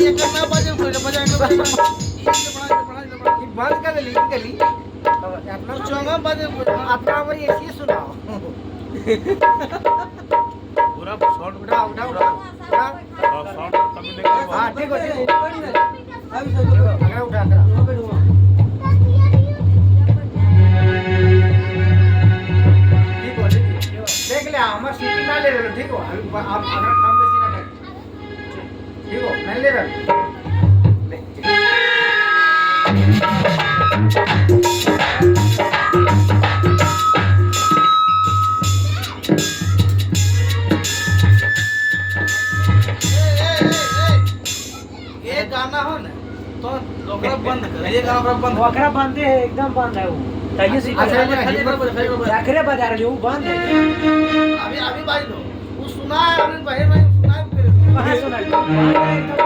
ये करना बजे कोई बजा के बंद कर ली गली अपना चोंगा बजे अपना वो ये चीज सुनाओ पूरा शॉर्ट उठा उठा उठा शॉर्ट कभी देखो। हां ठीक हो अभी सब अगला उठा करा ठीक हो देख ले हमारा शूटिंग ना ले रहे ठीक हो आप अगर काम बेसी ना कर ठीक हो नहीं ले रहे ये गाना हो ना तो ओकरा बंद कर ये गाना ओकरा बंद वकरा बंद है एकदम बंद है वो तैयो से अच्छा खाली आखिरी बजा रही हूँ बंद है अभी अभी बाज लो वो सुना है अभी भाई भाई सुना है फिर कहाँ सुना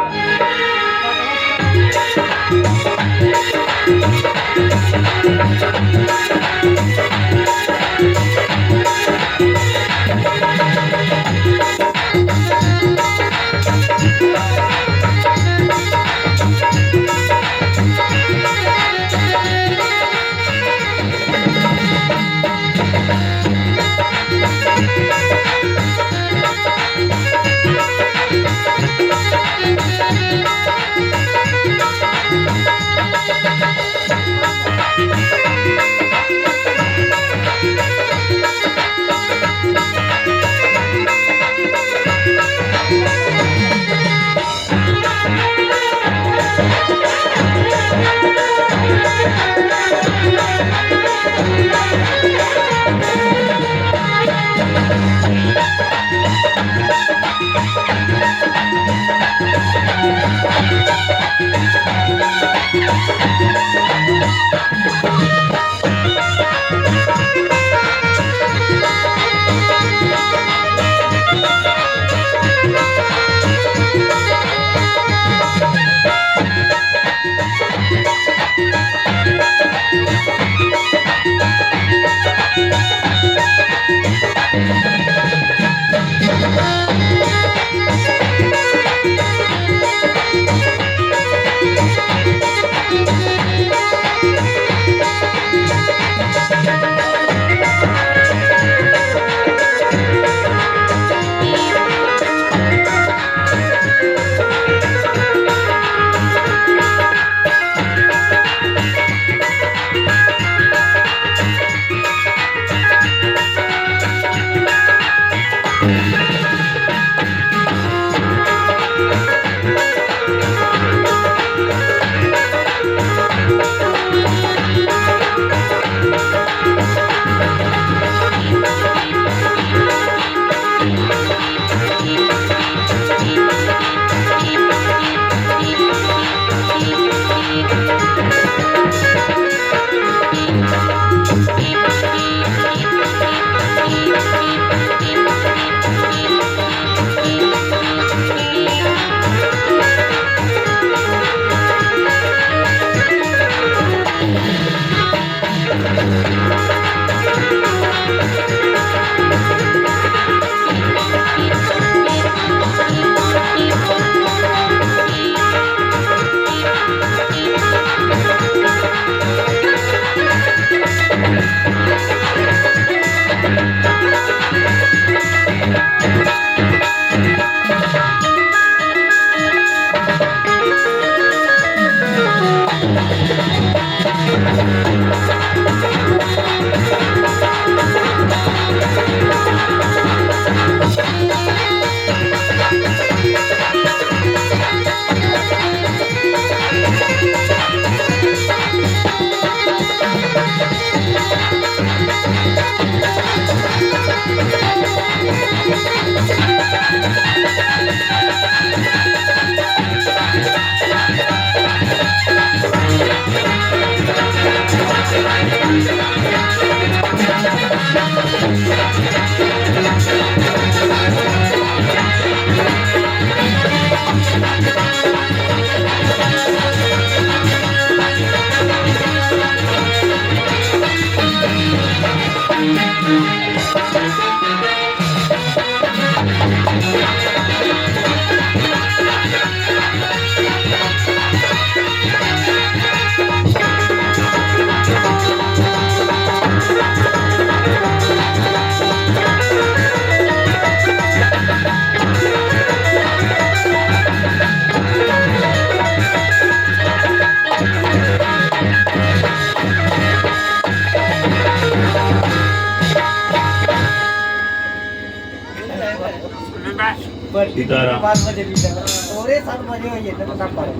सीताराम 5 बजे ली जाए और 7 बजे होइए तो पता पड़े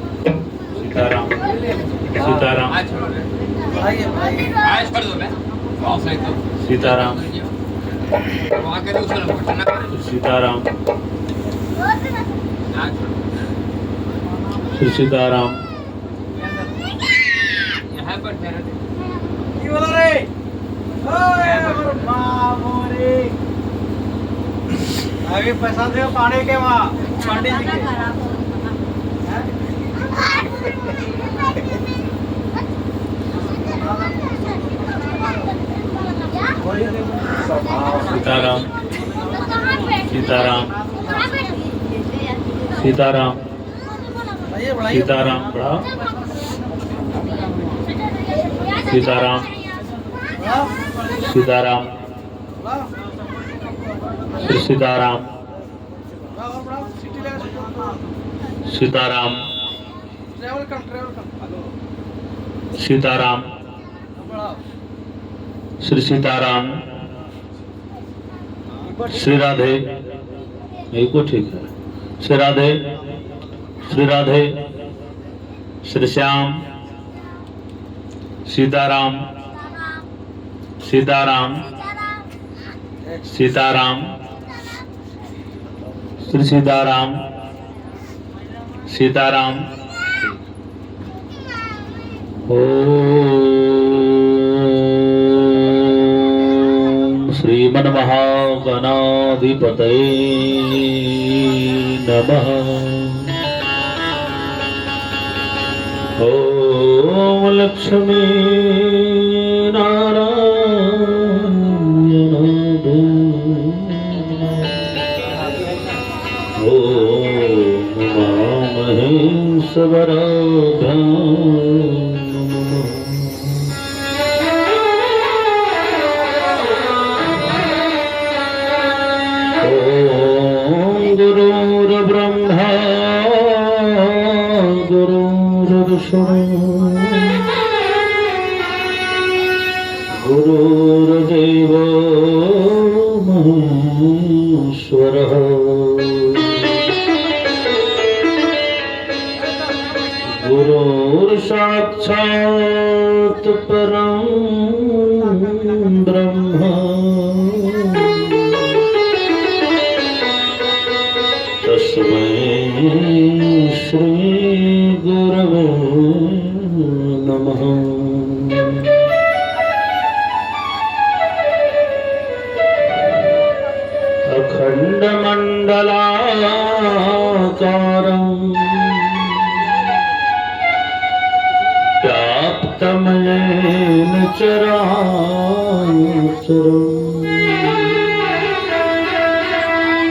सीताराम सीताराम आइए आइए आज छोड़ दो मैं बहुत सही तो सीताराम वहां के दूसरा पटना सीताराम आज श्री सीताराम यहां पर ठहरा की बोला रे ओए अमर बाबू रे आगे पैसा दे पानी के वहां पंडित जी के सीताराम सीताराम सीताराम आइए बढ़ाइए सीताराम बढ़ाओ सीताराम सीताराम श्री सीताराम सीताराम सीताराम श्री सीताराम श्री राधे ये को ठीक है श्री राधे श्री राधे श्री श्याम सीताराम सीताराम सीताराम श्री सीताराम सीताराम ओम श्रीमन्महागणाधिपतये नमः। ओम लक्ष्मी नारायण ओम महेश्वराभ्यां गुरुर्ब्रह्मा गुरुर्विष्णु गुरुर्देवो महेश्वरः गुरुर्साक्षात् परं ब्रह्म तस्मै श्री गुरवे नमः। अखण्डमण्डलाकारं व्याप्तं येन चराचरम्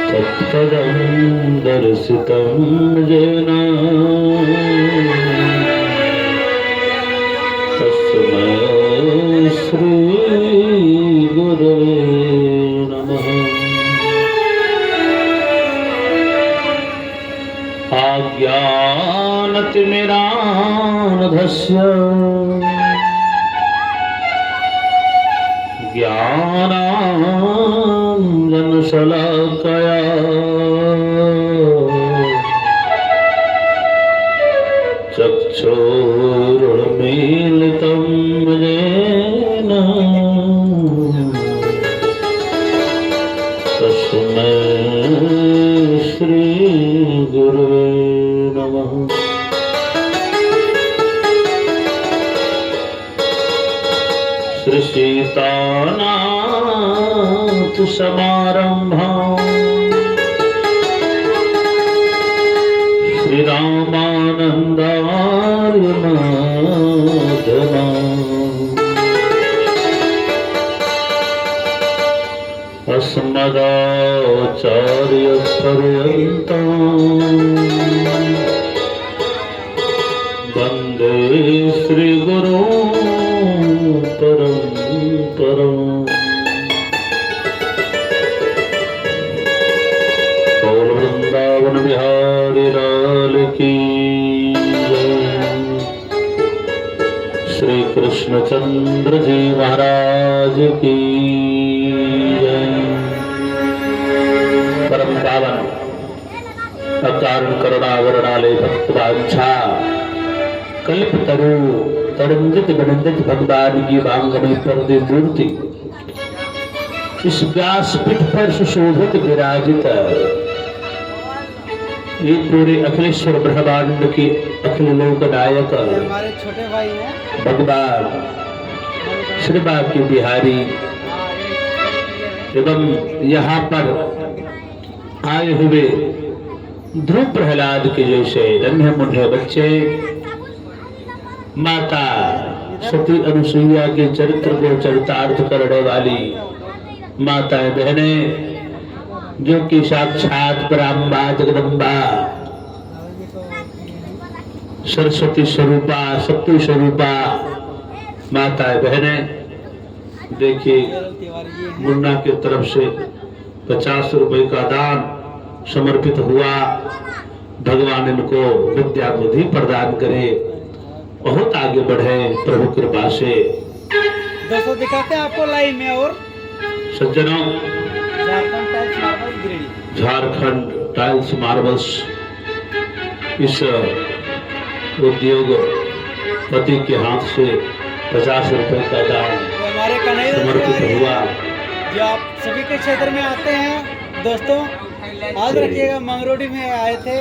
तत्पदं दर्शितं येन तस्मै श्री गुरवे नमः। अज्ञानतिमिरान्धस्य ज्ञानाञ्जनशलाकया चक्षुरुन्मीलितं येन तस्मै श्री गुरुवे नमः। श्री सीतानाथ समारंभां श्री रामानंदार्य मध्यमाम् अस्मदाचार्यपर्यन्तं वन्दे श्रीगुरो परम्पराम्। बोल वृंदावन बिहारी लाल की जय। श्री कृष्णचंद्र जी महाराज की जय। परम पावन अकारण करुणावरणालय भक्तवांछा कल्पतरु तरंगित गणित भगवान की वांगमय पर्दे मूर्ति इस व्यासपीठ पर सुशोभित विराजित ये पूरे अखिलेश्वर ब्रह्मांड के अखिल लोक नायक हमारे छोटे भाई हैं। भगवान श्री बांके बिहारी एवं यहाँ पर आए हुए ध्रुव प्रहलाद के जैसे नन्हे मुन्ने बच्चे माता सती अनुसुईया के चरित्र को चरितार्थ करने वाली माताएं बहनें जो कि साक्षात पराम्बा जगदम्बा सरस्वती स्वरूपा शक्ति स्वरूपा माताएं बहनें, देखिए मुन्ना की तरफ से 50 रुपए का दान समर्पित हुआ। भगवान इनको विद्या बुद्धि प्रदान करे, बहुत आगे बढ़े प्रभु कृपा से। दोस्तों दिखाते हैं आपको लाइव में। और सज्जनों, Jharkhand tiles marbles Jharkhand tiles marbles ग्रेडी। इस उद्योग पति के हाथ से 50 रुपए का दान तो हमारे कन्हैया समर्पित हुआ। जो आप सभी के क्षेत्र में आते हैं दोस्तों, आज रखिएगा मंगरोडी में आए थे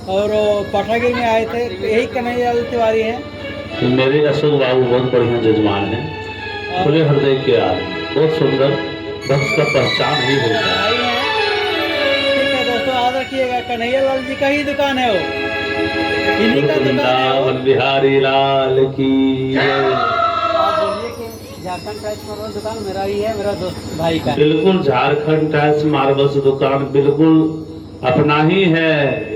और पाठागिर में आए थे, तो यही कन्हैया तिवारी हैं। तो मेरे अशोक बाबू बहुत बढ़िया जजमान हैं, खुले हृदय के आदमी, बहुत सुंदर, भक्त का पहचान ही होता है। भाई हैं। ठीक है दोस्तों, आज रखिएगा कन्हैया लाल जी का ही दुकान है, वो इन्हीं का दुकान है वो। वृंदावन बिहारी लाल की जय। आप बोलिए कि झारखंड टाइल्स मार्बल दुकान मेरा ही है, मेरा दोस्त भाई का है। बिल्कुल, झारखंड टाइल्स मार्बल्स दुकान बिल्कुल अपना ही है,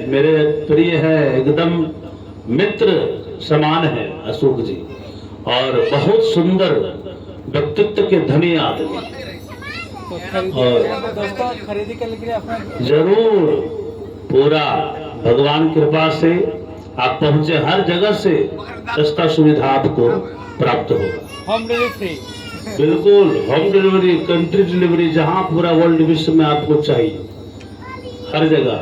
मेरे प्रिय है, एकदम मित्र समान है अशोक जी, और बहुत सुंदर व्यक्तित्व के धनी आदमी। तो खरीदी दोस्तों, खरीदी के लिए अपना जरूर, पूरा भगवान कृपा से आप पहुंचे, हर जगह से सस्ता सुविधा आपको प्राप्त होगा। होम डिलीवरी बिल्कुल, होम डिलीवरी, कंट्री डिलीवरी, जहां पूरा वर्ल्ड विश्व में आपको चाहिए, हर जगह।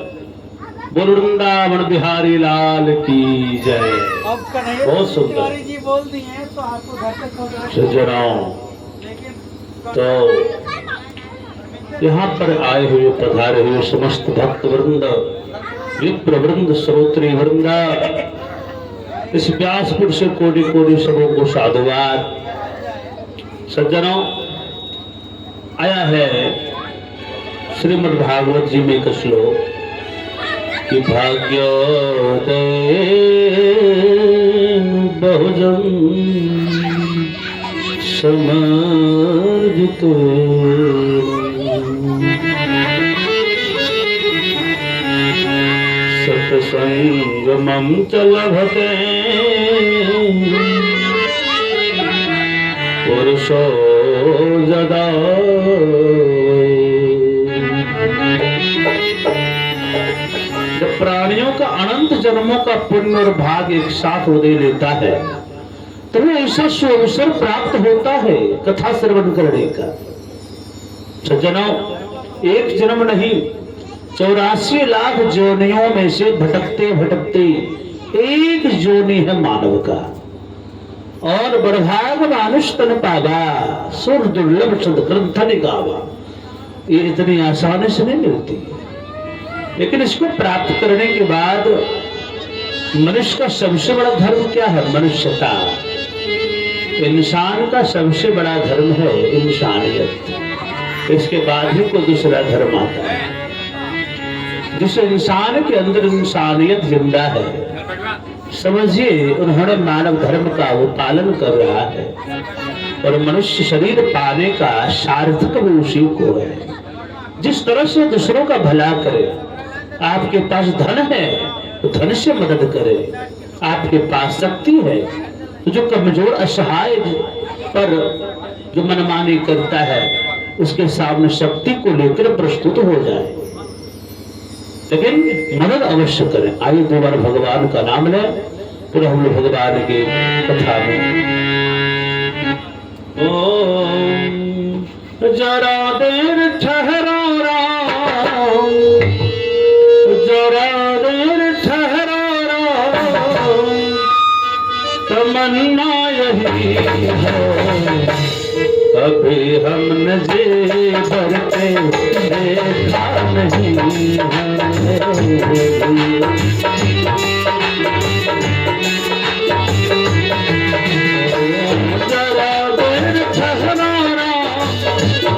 बोल वृंदावन बिहारी लाल की जय। अब कन्हैया बहुत सुंदर। तिवारी जी बोल दिए हैं तो आपको घर तक पहुंचा सज्जनों, लेकिन तो यहाँ पर आए हुए पधारे हुए समस्त भक्त वृंद, विप्र वृंद, श्रोत्री वृंद, इस व्यासपुर से कोटि कोटि सबों को साधुवाद। सज्जनों, आया है श्रीमद् भागवत जी में एक श्लोक कि भाग्योदय बहुजन समर्जित सत्संगमं च लभते पुरुषो यदा। जब प्राणियों का अनंत जन्मों का पुण्य और भाग एक साथ उदय लेता है, तुम्हें ऐसा सुअवसर प्राप्त होता है कथा श्रवण करने का। सज्जनों, एक जन्म नहीं, 84 लाख जोनियों में से भटकते भटकते एक जोनी है मानव का, और बड़भाग मानुष तन पावा, सुर दुर्लभ सदग्रंथ निगावा। ये इतनी आसानी से नहीं मिलती, लेकिन इसको प्राप्त करने के बाद मनुष्य का सबसे बड़ा धर्म क्या है? मनुष्यता। इंसान का सबसे बड़ा धर्म है इंसानियत। इसके बाद ही कोई दूसरा धर्म आता है। जिस इंसान के अंदर इंसानियत जिंदा है, समझिए उन्होंने मानव धर्म का वो पालन कर रहा है, और मनुष्य शरीर पाने का सार्थक भी उसी को है। जिस तरह से दूसरों का भला करे, आपके पास धन है तो धन से मदद करे, आपके पास शक्ति है तो जो कमजोर असहाय पर जो मनमानी करता है उसके सामने शक्ति को लेकर प्रस्तुत हो जाए, लेकिन मदद अवश्य करें। आइए दो बार भगवान का नाम लें, फिर हम लोग भगवान की कथा में। ओम जरा देर ठहरो राम, जरा तमन्ना यही है कभी हमने जेवर पे देखा नहीं है। जरा देर ठहराना,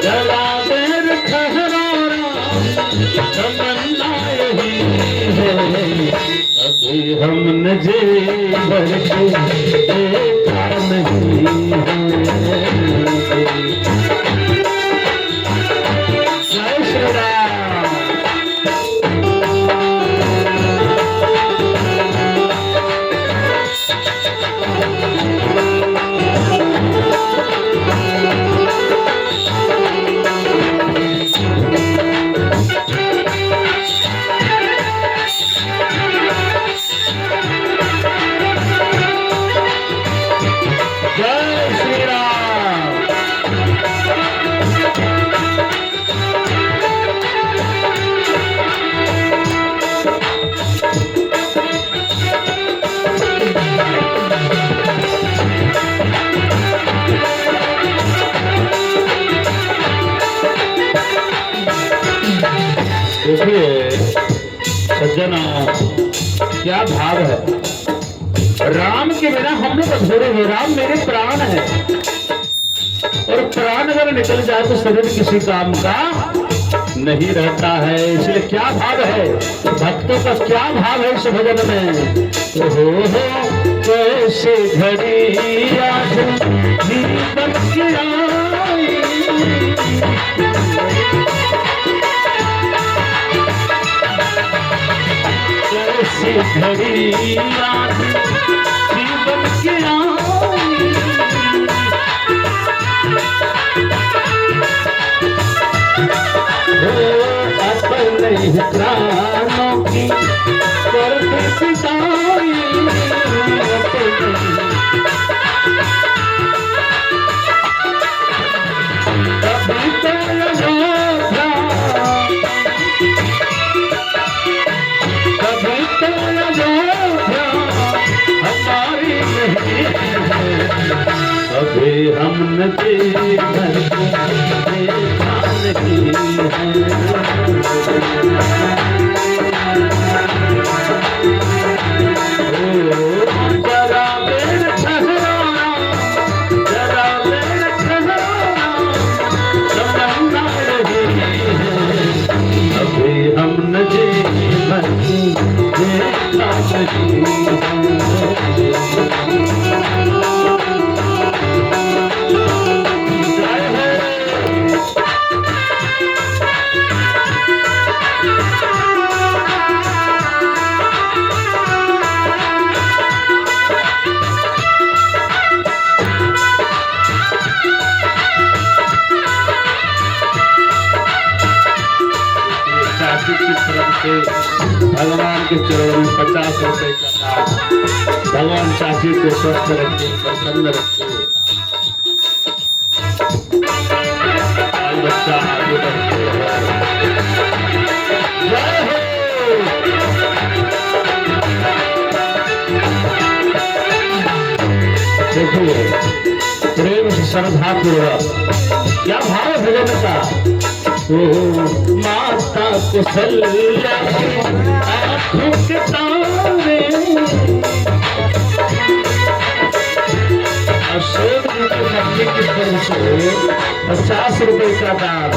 जरा देर ठहराना, तमन्ना यही है अभी हमने जेवर पे देखा नहीं है। जय श्री राम। जय श्री राम। देखिए सज्जनों, क्या भाव है। राम के बिना हम लोग अधूरे हैं। राम मेरे प्राण है, और प्राण अगर निकल जाए तो शरीर किसी काम का नहीं रहता है। इसलिए क्या भाव है, भक्तों का क्या भाव है इस भजन में। हो कैसे घड़ी आज जीवन की आई, कैसी घड़ी आज जीवन की आई। अपने प्राणों की कर दे पिताई, कभी तो अयोध्या, कभी तो अयोध्या हमारी नहीं है, कभी हमने जीवन देखा नहीं है। जरा देर ठहराना, जरा देर ठहराना, तमन्ना यही है अभी हमने जीवन देखा नहीं है। चाची की तरफ से भगवान के चरणों में 50 रुपए का दान। भगवान चाची को स्वस्थ रखे, प्रसन्न रखे, बाल बच्चा आगे बढ़ते रहे। जय हो। देखिए प्रेम से श्रद्धा पूर्वक क्या भाव है भजन का। माता कुशल्या आँखों के तारे, अशोक जी की मट्टी की तरफ से 50 रुपए का दान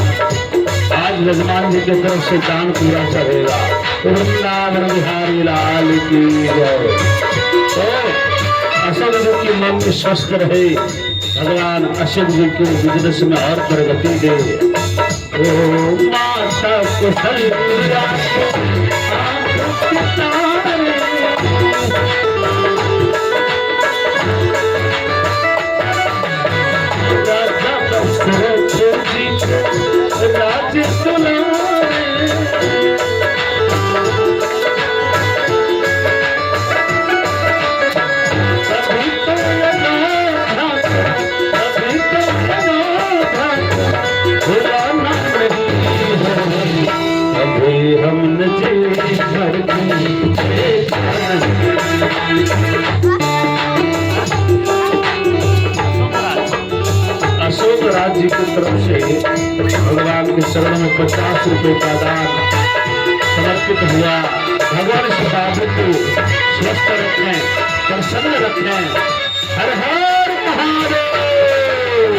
आज यजमान जी की तरफ से दान पूरा चढ़ेगा। वृंदावन बिहारी लाल की जय। तो अशोक जी की मन में स्वस्थ रहे, भगवान अशोक जी के बिजनेस में और प्रगति दे। माता कुशल्या आँखों के तारे, राजा दशरथ जी को राज्य दुलारे, अभी तो अयोध्या, अभी तो अयोध्या भुलाना नहीं है, अभी हमने जीवन देखा नहीं। जी की तरफ से भगवान के शरण में 50 रुपए का दान समर्पित हुआ। भगवान इस बाबू को स्वस्थ रखें, प्रसन्न रखें। हर हर महादेव।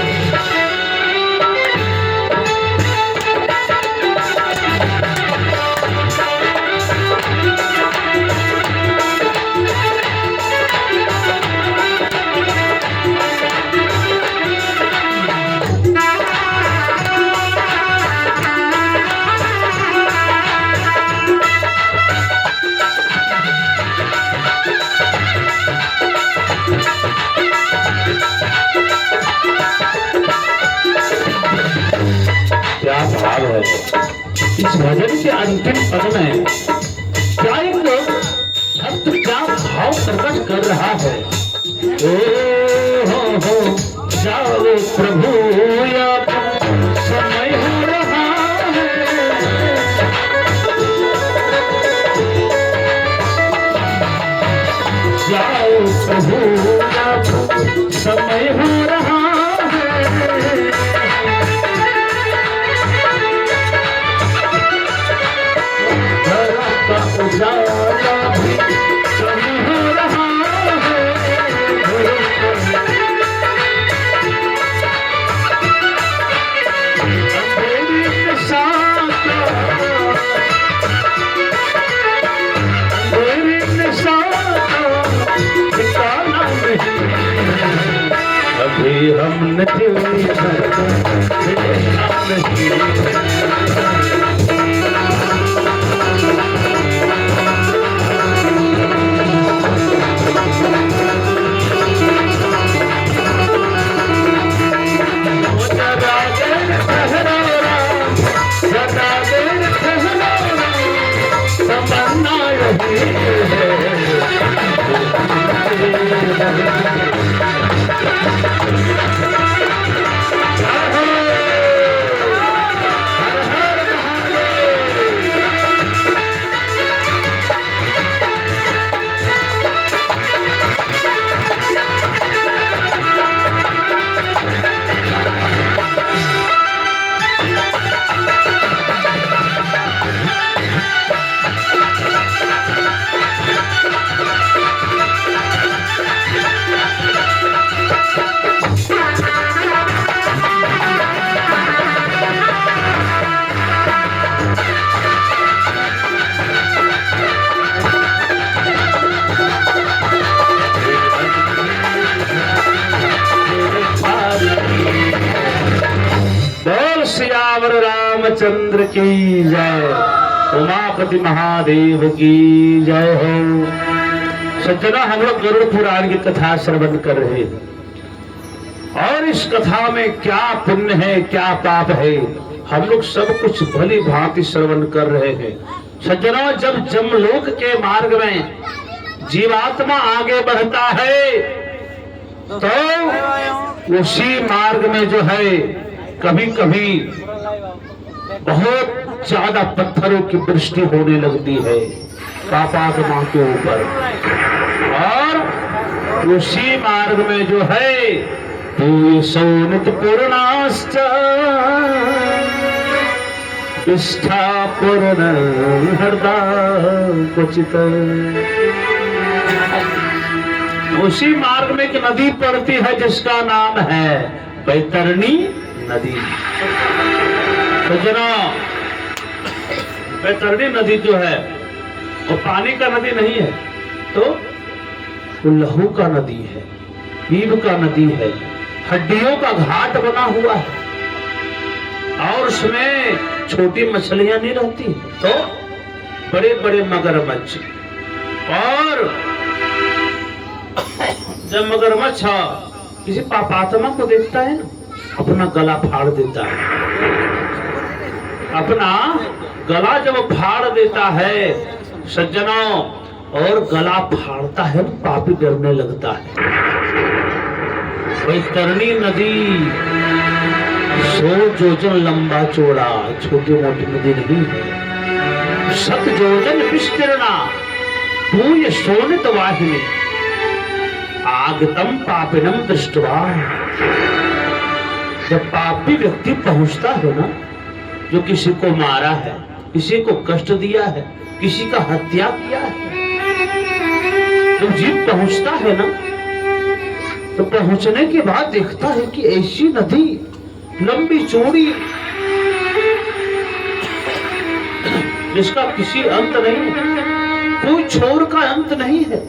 क्या भाव है इस भजन के अंतिम पद में। क्या एक भक्त क्या भाव प्रकट कर रहा है। ओ हो जाओ प्रभु अब समय हो रहा है। जाओ प्रभु अब समय हो रहा है। उजाला भी कम हो रहा है। अंधेरी नशा का, अंधेरी नशा का ठिकाना नहीं। अभी हमने ठिकाना नहीं। सियावर रामचंद्र की जय। उमापति महादेव की जय हो। सज्जना, हम लोग गरुड़ पुराण की कथा श्रवण कर रहे हैं और इस कथा में क्या पुण्य है क्या पाप है हम लोग सब कुछ भली भांति श्रवण कर रहे हैं। सज्जना, जब जमलोक के मार्ग में जीवात्मा आगे बढ़ता है तो उसी मार्ग में जो है कभी कभी बहुत ज्यादा पत्थरों की वृष्टि होने लगती है पापात्मा के ऊपर। और उसी मार्ग में जो है सोनित पूर्णाश्च निष्ठा पूर्ण हृदय क्वचित। उसी मार्ग में एक नदी पड़ती है जिसका नाम है बैतरणी नदी। सज्जना, बैतरणी नदी जो है वो पानी का नदी नहीं है तो वो लहू का नदी है, पीप का नदी है। हड्डियों का घाट बना हुआ है और उसमें छोटी मछलियां नहीं रहती तो बड़े बड़े मगरमच्छ। और जब मगरमच्छ किसी पापात्मा को देखता है ना, अपना गला फाड़ देता है। अपना गला जब फाड़ देता है सज्जनों, और गला फाड़ता है पापी डरने लगता है। बैतरणी नदी 100 योजन लंबा चौड़ा, छोटी मोटी नदी नहीं है। 7 योजन विस्तीर्णा पूय शोणित वाहिनी आगतम पापिनम दृष्टवा। जब पापी व्यक्ति पहुंचता है ना, जो किसी को मारा है, किसी को कष्ट दिया है, किसी का हत्या किया है, जब जीव पहुंचता है ना, तो पहुंचने के बाद देखता है कि ऐसी नदी लंबी चौड़ी जिसका किसी अंत नहीं है, कोई छोर का अंत नहीं है।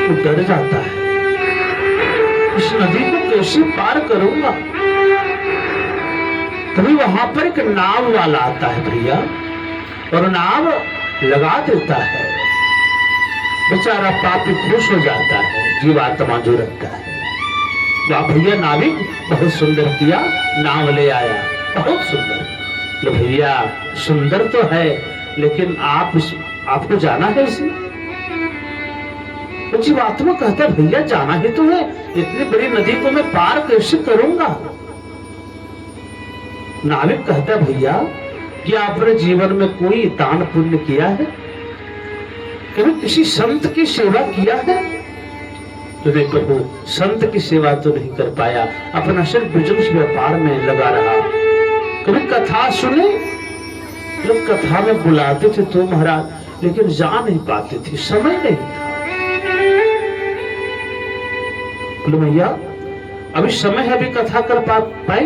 वो डर जाता है, इस नदी को कैसे पार करूंगा। तभी वहां पर एक नाव वाला आता है भैया, और नाव लगा देता है। बेचारा पापी खुश हो जाता है, जीवात्मा जो रहता है। वाह भैया नाविक, बहुत सुंदर किया, नाव ले आया, बहुत सुंदर। तो भैया सुंदर तो है, लेकिन आपको जाना है इसमें। तो जीवात्मा कहता है भैया जाना ही तो है, इतनी बड़ी नदी को मैं पार कैसे करूंगा। नाविक कहता है भैया कि आपने जीवन में कोई दान पुण्य किया है, कभी किसी संत की सेवा किया है? तो नहीं प्रभु, संत की सेवा तो नहीं कर पाया, अपना सिर्फ बिजनेस व्यापार में लगा रहा। कभी कथा सुने, लोग कथा में बुलाते थे तो महाराज, लेकिन जा नहीं पाते थे, समय नहीं था। बोले भैया अभी समय है, अभी कथा कर पाए,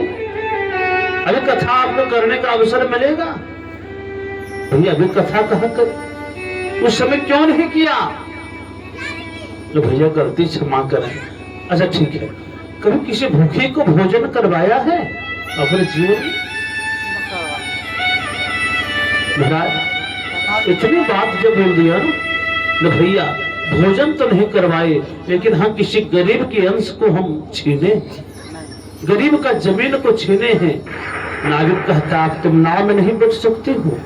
अभी कथा आपको करने का अवसर मिलेगा। भैया अभी कथा कहाँ कर, उस समय क्यों नहीं किया? तो भैया गलती क्षमा करें। अच्छा ठीक है, कभी किसी भूखे को भोजन करवाया है अपने जीवन में? महाराज इतनी बात जब बोल दिया ना, तो भैया भोजन तो नहीं करवाए, लेकिन हम किसी गरीब के अंश को हम छीने, गरीब का जमीन को छीने हैं। नाविक कहता आप तुम नाव में नहीं बैठ सकते हो,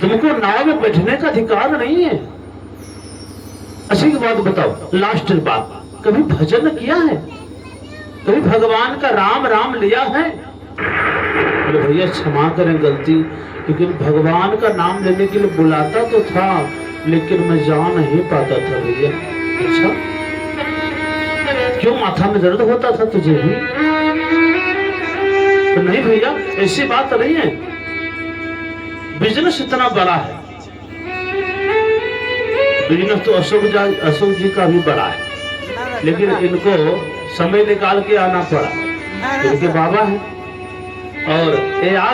तुमको नाव में बैठने का अधिकार नहीं है। अच्छी बात बताओ, लास्ट बात, कभी भजन किया है? कभी भगवान का राम राम लिया है? तो भैया क्षमा करें गलती, लेकिन भगवान का नाम लेने के लिए बुलाता तो था, लेकिन मैं जा नहीं पाता था भैया। अच्छा क्यों, माथा में दर्द होता था तुझे भी? तो नहीं भैया ऐसी बात नहीं है, बिजनेस इतना बड़ा है, बिजनेस तो अशोक जी का भी बड़ा है, लेकिन इनको समय निकाल के आना पड़ा, इनके बाबा हैं और ये